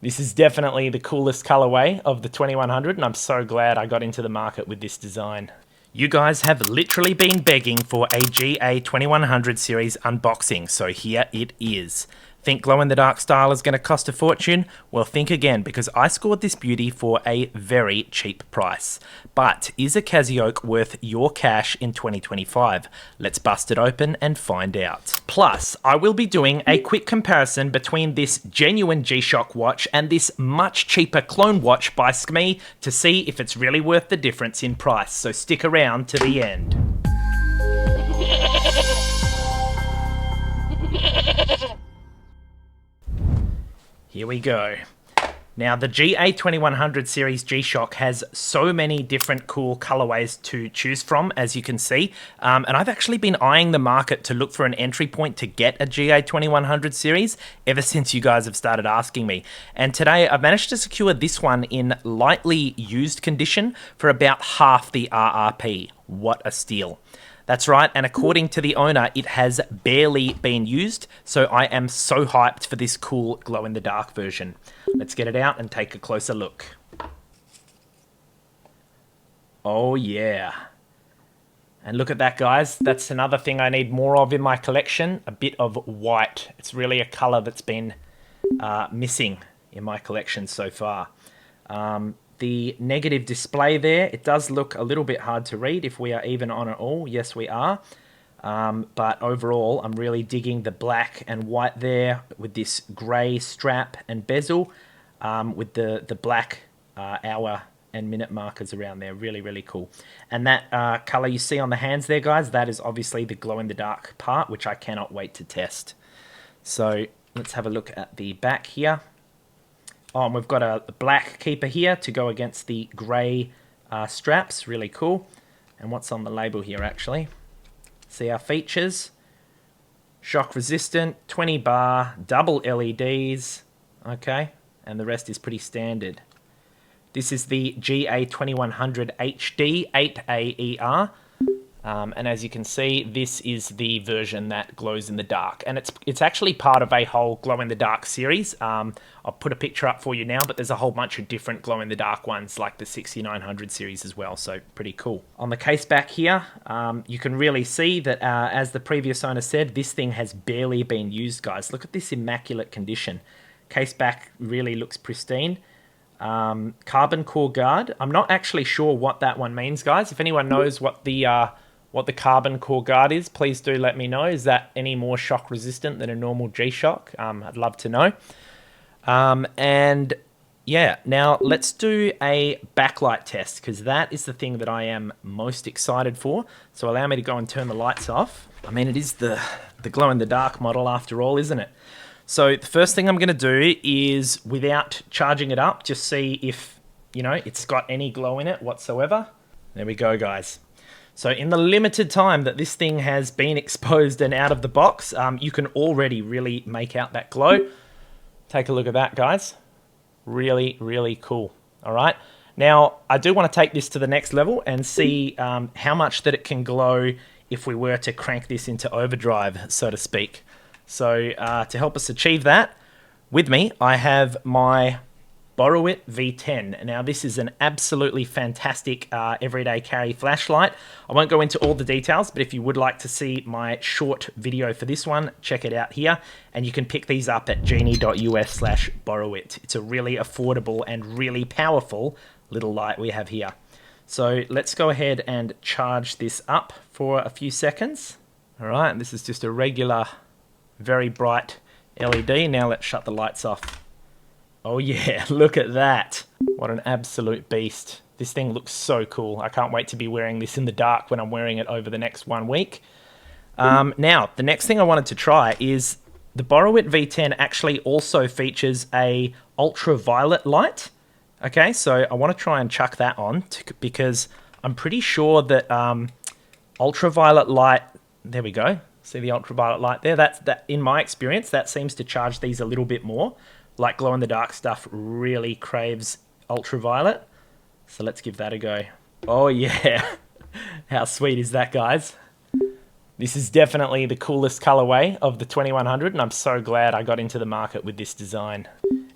This is definitely the coolest colorway of the 2100, and I'm so glad I got into the market with this design. You guys have literally been begging for a GA-2100 series unboxing, so here it is. Think glow-in-the-dark style is going to cost a fortune? Well, think again, because I scored this beauty for a very cheap price. But is a Casioak worth your cash in 2025? Let's bust it open and find out. Plus, I will be doing a quick comparison between this genuine GShock watch and this much cheaper clone watch by SKMEI to see if it's really worth the difference in price, so stick around to the end. Here we go. Now, the GA-2100 series GShock has so many different cool colorways to choose from, as you can see. And I've actually been eyeing the market to look for an entry point to get a GA-2100 series ever since you guys have started asking me. And today I've managed to secure this one in lightly used condition for about half the RRP. What a steal. That's right, and according to the owner, it has barely been used, so I am so hyped for this cool glow-in-the-dark version. Let's get it out and take a closer look. Oh yeah. And look at that, guys. That's another thing I need more of in my collection, a bit of white. It's really a color that's been missing in my collection so far. The negative display there, it does look a little bit hard to read if we are even on it all. Yes, we are. But overall, I'm really digging the black and white there with this grey strap and bezel with the black hour and minute markers around there. Really, really cool. And that colour you see on the hands there, guys, that is obviously the glow-in-the-dark part, which I cannot wait to test. So let's have a look at the back here. Oh, and we've got a black keeper here to go against the grey straps. Really cool. And what's on the label here, actually? See our features. Shock resistant, 20 bar, double LEDs. Okay, and the rest is pretty standard. This is the GA-2100 HD 8AER. And as you can see, this is the version that glows in the dark. And it's actually part of a whole glow-in-the-dark series. I'll put a picture up for you now, but there's a whole bunch of different glow-in-the-dark ones, like the 6900 series as well, so pretty cool. On the case back here, you can really see that, as the previous owner said, this thing has barely been used, guys. Look at this immaculate condition. Case back really looks pristine. Carbon core guard. I'm not actually sure what that one means, guys. If anyone knows what the carbon core guard is, please do let me know. Is that any more shock resistant than a normal G-Shock? I'd love to know. And yeah, now let's do a backlight test, because that is the thing that I am most excited for. So allow me to go and turn the lights off. I mean, it is the glow-in-the-dark model after all, isn't it? So the first thing I'm going to do is, without charging it up, just see if, you know, it's got any glow in it whatsoever. There we go, guys. So in the limited time that this thing has been exposed and out of the box, you can already really make out that glow. Take a look at that, guys. Really, really cool. All right. Now, I do want to take this to the next level and see how much that it can glow if we were to crank this into overdrive, so to speak. So to help us achieve that, with me, I have my Borrow It V10. Now, this is an absolutely fantastic everyday carry flashlight. I won't go into all the details, but if you would like to see my short video for this one, check it out here. And you can pick these up at genie.us/borrowit. It's a really affordable and really powerful little light we have here. So let's go ahead and charge this up for a few seconds. All right, and this is just a regular, very bright LED. Now let's shut the lights off. Oh yeah, look at that. What an absolute beast. This thing looks so cool. I can't wait to be wearing this in the dark when I'm wearing it over the next 1 week. Now, the next thing I wanted to try is the Borrow It V10 actually also features a ultraviolet light. Okay, so I want to try and chuck that on because I'm pretty sure that ultraviolet light, there we go. See the ultraviolet light there? That in my experience, that seems to charge these a little bit more. Like glow-in-the-dark stuff really craves ultraviolet. So let's give that a go. Oh yeah. How sweet is that, guys? This is definitely the coolest colorway of the 2100, and I'm so glad I got into the market with this design.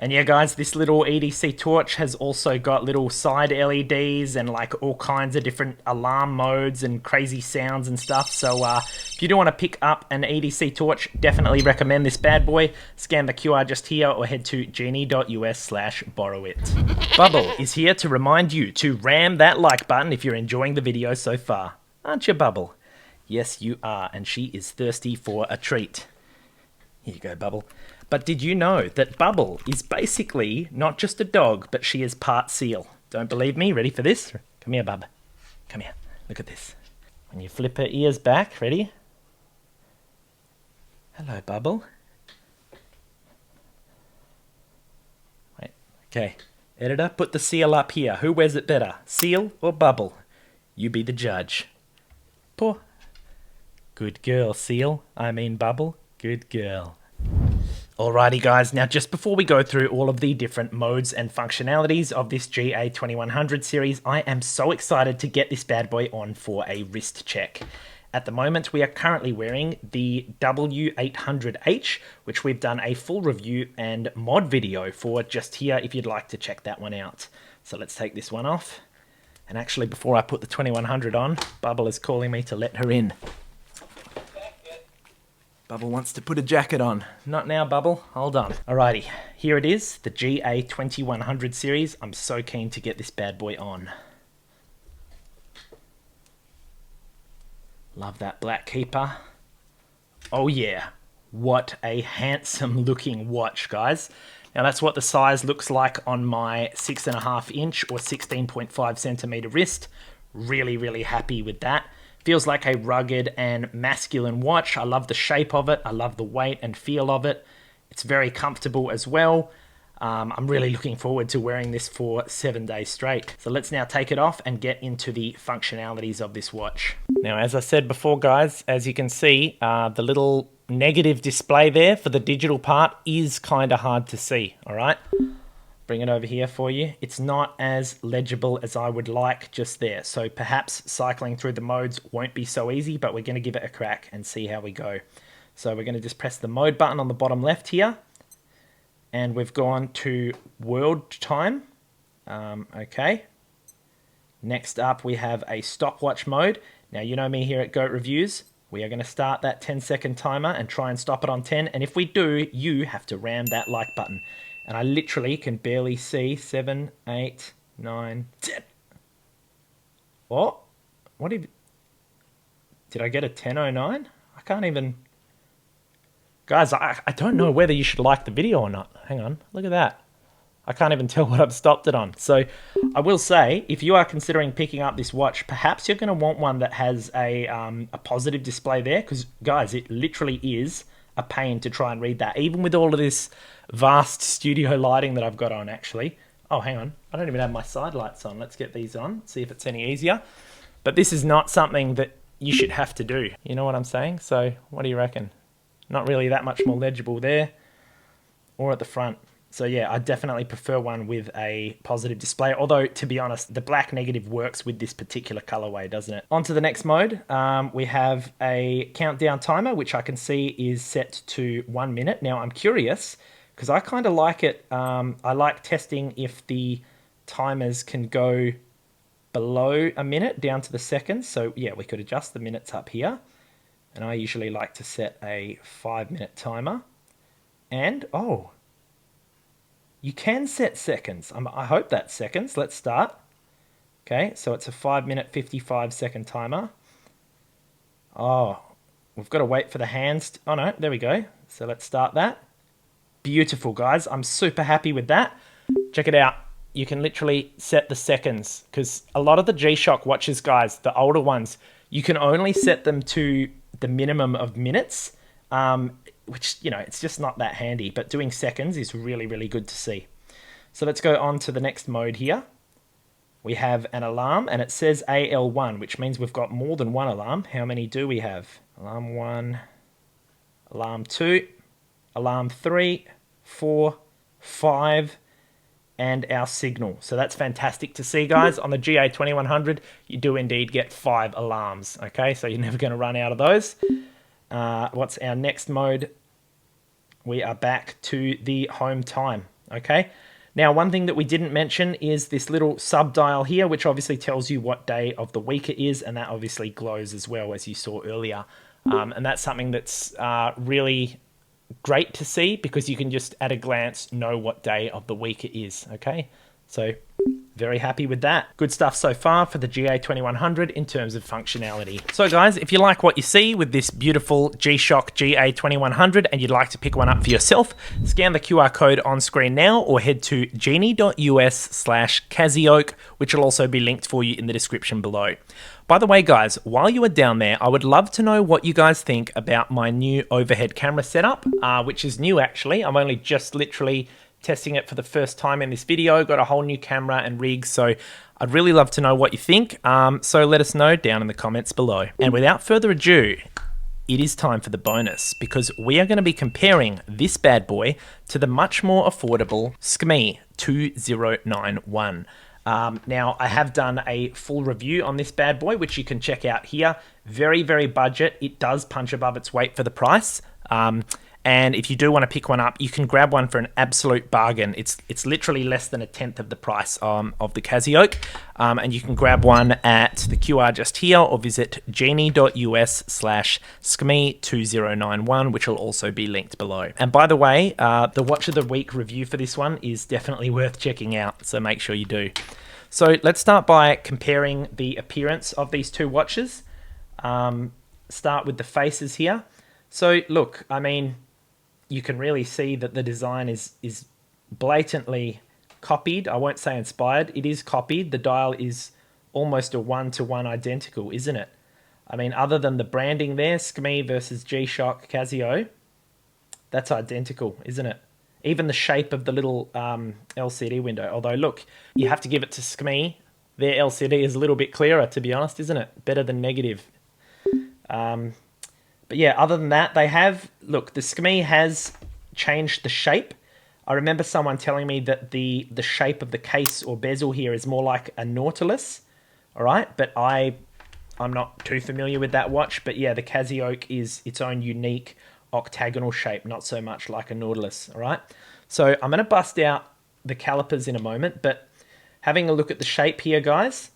And yeah, guys, this little EDC torch has also got little side LEDs and like all kinds of different alarm modes and crazy sounds and stuff. So if you do want to pick up an EDC torch, definitely recommend this bad boy. Scan the QR just here or head to genie.us/borrowit. Bubble is here to remind you to ram that like button if you're enjoying the video so far. Aren't you, Bubble? Yes, you are, and she is thirsty for a treat. Here you go, Bubble. But did you know that Bubble is basically not just a dog, but she is part seal? Don't believe me? Ready for this? Come here, Bub. Come here. Look at this. When you flip her ears back, ready? Hello, Bubble. Wait, okay. Editor, put the seal up here. Who wears it better, seal or Bubble? You be the judge. Poor. Good girl, seal. I mean Bubble. Good girl. Alrighty guys, now just before we go through all of the different modes and functionalities of this GA-2100 series, I am so excited to get this bad boy on for a wrist check. At the moment, we are currently wearing the W800H, which we've done a full review and mod video for just here if you'd like to check that one out. So let's take this one off. And actually, before I put the 2100 on, Bubble is calling me to let her in. Bubble wants to put a jacket on. Not now, Bubble. Hold on. Alrighty, here it is, the GA-2100 series. I'm so keen to get this bad boy on. Love that black keeper. Oh yeah, what a handsome looking watch, guys. Now that's what the size looks like on my 6.5 inch or 16.5 centimeter wrist. Really, really happy with that. Feels like a rugged and masculine watch. I love the shape of it. I love the weight and feel of it. It's very comfortable as well. I'm really looking forward to wearing this for 7 days straight. So let's now take it off and get into the functionalities of this watch. Now, as I said before, guys, as you can see, the little negative display there for the digital part is kind of hard to see, all right? Bring it over here for you. It's not as legible as I would like just there. So perhaps cycling through the modes won't be so easy, but we're going to give it a crack and see how we go. So we're going to just press the mode button on the bottom left here. And we've gone to world time. Okay. Next up, we have a stopwatch mode. Now, you know me here at Goat Reviews. We are going to start that 10-second timer and try and stop it on 10. And if we do, you have to ram that like button. And I literally can barely see 7, 8, 9, 10. Oh, what did I get a 10:09? I can't even. Guys, I don't know whether you should like the video or not. Hang on, look at that. I can't even tell what I've stopped it on. So I will say, if you are considering picking up this watch, perhaps you're going to want one that has a positive display there. Because, guys, it literally is a pain to try and read that. Even with all of this vast studio lighting that I've got on, actually. Oh, hang on. I don't even have my side lights on. Let's get these on, see if it's any easier. But this is not something that you should have to do. You know what I'm saying? So what do you reckon? Not really that much more legible there or at the front. So yeah, I definitely prefer one with a positive display. Although, to be honest, the black negative works with this particular colorway, doesn't it? On to the next mode. We have a countdown timer, which I can see is set to 1 minute. Now, I'm curious, because I kind of like it. I like testing if the timers can go below a minute down to the seconds. So yeah, we could adjust the minutes up here. And I usually like to set a 5-minute timer. And, oh, you can set seconds. I hope that's seconds. Let's start. Okay, so it's a 5-minute, 55-second timer. Oh, we've got to wait for the hands. Oh, no, there we go. So let's start that. Beautiful, guys. I'm super happy with that. Check it out. You can literally set the seconds, because a lot of the GShock watches, guys, the older ones, you can only set them to the minimum of minutes, which, you know, it's just not that handy. But doing seconds is really, really good to see. So let's go on to the next mode here. We have an alarm, and it says AL1, which means we've got more than one alarm. How many do we have? Alarm 1, alarm 2, alarm 3, 4, 5, and our signal. So that's fantastic to see, guys. On the GA-2100, you do indeed get 5 alarms, okay? So you're never going to run out of those. What's our next mode? We are back to the home time, Okay. Now, one thing that we didn't mention is this little sub dial here, which obviously tells you what day of the week it is, and that obviously glows as well, as you saw earlier. And that's something that's really great to see, because you can just at a glance know what day of the week it is. Okay, so very happy with that. Good stuff so far for the GA-2100 in terms of functionality. So guys, if you like what you see with this beautiful GShock GA-2100 and you'd like to pick one up for yourself, scan the QR code on screen now or head to genie.us/Casioak, which will also be linked for you in the description below. By the way, guys, while you are down there, I would love to know what you guys think about my new overhead camera setup, which is new actually. I'm only just literally testing it for the first time in this video. Got a whole new camera and rig, so I'd really love to know what you think. So let us know down in the comments below. And without further ado, it is time for the bonus, because we are going to be comparing this bad boy to the much more affordable SKMEI 2091. Now, I have done a full review on this bad boy, which you can check out here. Very, very budget. It does punch above its weight for the price. And if you do want to pick one up, you can grab one for an absolute bargain. It's literally less than a tenth of the price of the Casioak. And you can grab one at the QR just here, or visit genie.us/SKMEI 2091, which will also be linked below. And by the way, the Watch of the Week review for this one is definitely worth checking out, so make sure you do. So let's start by comparing the appearance of these two watches. Start with the faces here. So look, I mean, you can really see that the design is blatantly copied. I won't say inspired. It is copied. The dial is almost a one-to-one identical, isn't it? I mean, other than the branding there, SKMEI versus GShock Casio, that's identical, isn't it? Even the shape of the little LCD window. Although, look, you have to give it to SKMEI. Their LCD is a little bit clearer, to be honest, isn't it? Better than negative. But yeah, other than that, they have... Look, the SKMEI has changed the shape. I remember someone telling me that the shape of the case or bezel here is more like a Nautilus. All right, but I'm not too familiar with that watch. But yeah, the Casioak is its own unique octagonal shape, not so much like a Nautilus. All right, so I'm going to bust out the calipers in a moment. But having a look at the shape here, guys...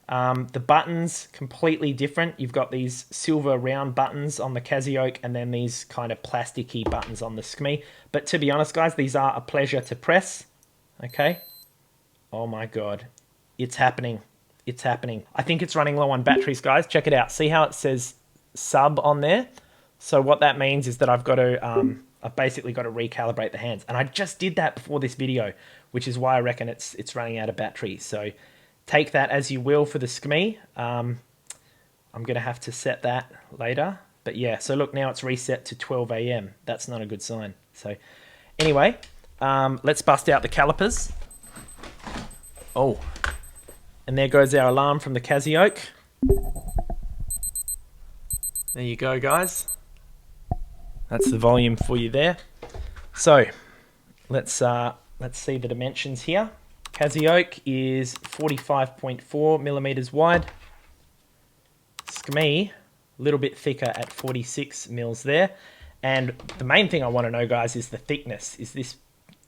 the buttons, completely different. You've got these silver round buttons on the Casioak and then these kind of plasticky buttons on the SKMEI. But to be honest, guys, these are a pleasure to press. Okay. Oh my God. It's happening. It's happening. I think it's running low on batteries, guys. Check it out. See how it says sub on there? So what that means is that I've got to, I've basically got to recalibrate the hands. And I just did that before this video, which is why I reckon it's running out of battery. So... take that as you will for the SKMEI. I'm going to have to set that later. But yeah, so look, now it's reset to 12 AM. That's not a good sign. So anyway, let's bust out the calipers. Oh, and there goes our alarm from the Casioak. There you go, guys. That's the volume for you there. So let's see the dimensions here. Casioak is 45.4 millimeters wide. SKMEI, a little bit thicker at 46 mils there. And the main thing I want to know, guys, is the thickness. Is this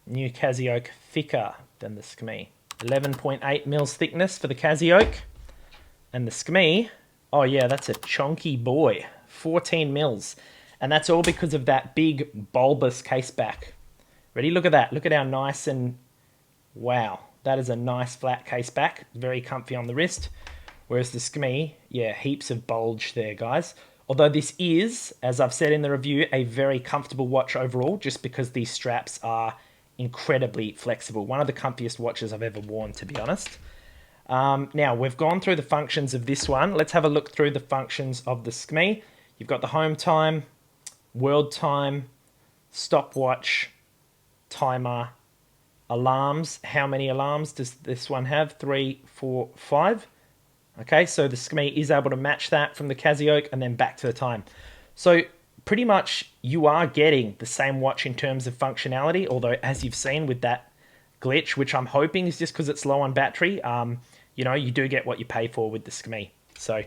new Casioak thicker than the SKMEI? 11.8 mils thickness for the Casioak. And the SKMEI, oh yeah, that's a chunky boy. 14 mils. And that's all because of that big bulbous case back. Ready? Look at that. Look at how nice and... wow. That is a nice flat case back, very comfy on the wrist. Whereas the SKMEI, yeah, heaps of bulge there, guys. Although this is, as I've said in the review, a very comfortable watch overall, just because these straps are incredibly flexible. One of the comfiest watches I've ever worn, to be honest. Now, we've gone through the functions of this one. Let's have a look through the functions of the SKMEI. You've got the home time, world time, stopwatch, timer, alarms. How many alarms does this one have? 3, 4, 5. Okay, so the SKMEI is able to match that from the Casioak and then back to the time. So pretty much you are getting the same watch in terms of functionality, although as you've seen with that glitch, which I'm hoping is just because it's low on battery, you know, you do get what you pay for with the SKMEI. So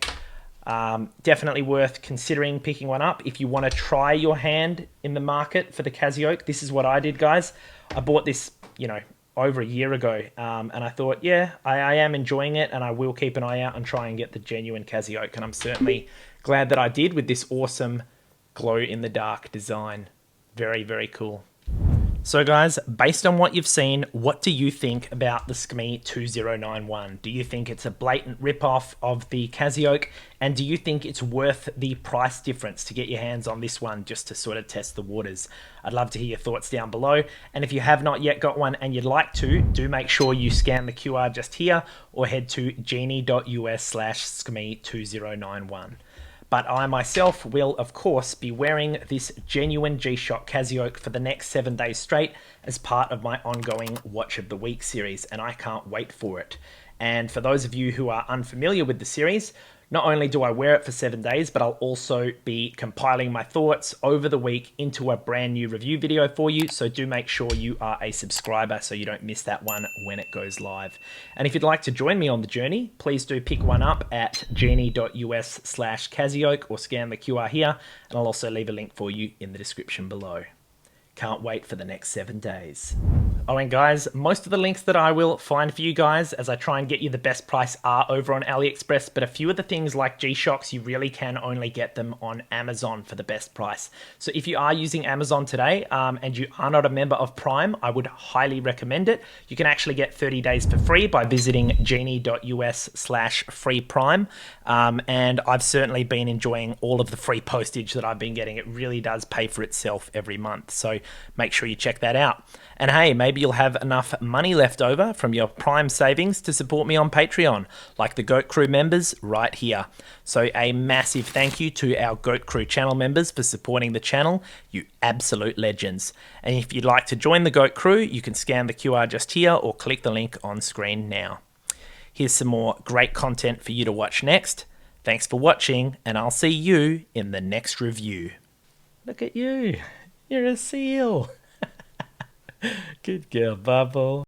definitely worth considering picking one up. If you want to try your hand in the market for the Casioak, this is what I did, guys. I bought this you know, over a year ago, and I thought, yeah, I am enjoying it, and I will keep an eye out and try and get the genuine Casioak, and I'm certainly glad that I did with this awesome glow-in-the-dark design. Very, very cool. So guys, based on what you've seen, what do you think about the SKMEI 2091? Do you think it's a blatant rip-off of the Casioak? And do you think it's worth the price difference to get your hands on this one just to sort of test the waters? I'd love to hear your thoughts down below. And if you have not yet got one and you'd like to, do make sure you scan the QR just here or head to genie.us/SKMEI2091. But I myself will, of course, be wearing this genuine GShock Casioak for the next 7 days straight as part of my ongoing Watch of the Week series, and I can't wait for it. And for those of you who are unfamiliar with the series, not only do I wear it for 7 days, but I'll also be compiling my thoughts over the week into a brand new review video for you, so do make sure you are a subscriber so you don't miss that one when it goes live. And if you'd like to join me on the journey, please do pick one up at genie.us/Casioak or scan the QR here, and I'll also leave a link for you in the description below. Can't wait for the next 7 days. Oh, and guys, most of the links that I will find for you guys as I try and get you the best price are over on AliExpress, but a few of the things like G-Shocks, you really can only get them on Amazon for the best price. So if you are using Amazon today and you are not a member of Prime, I would highly recommend it. You can actually get 30 days for free by visiting genie.us/freeprime. And I've certainly been enjoying all of the free postage that I've been getting. It really does pay for itself every month. So make sure you check that out. And hey, maybe you'll have enough money left over from your Prime savings to support me on Patreon, like the Goat Crew members right here. So a massive thank you to our Goat Crew channel members for supporting the channel, you absolute legends. And if you'd like to join the Goat Crew, you can scan the QR just here or click the link on screen now. Here's some more great content for you to watch next. Thanks for watching, and I'll see you in the next review. Look at you, you're a seal. Good girl, Bubble.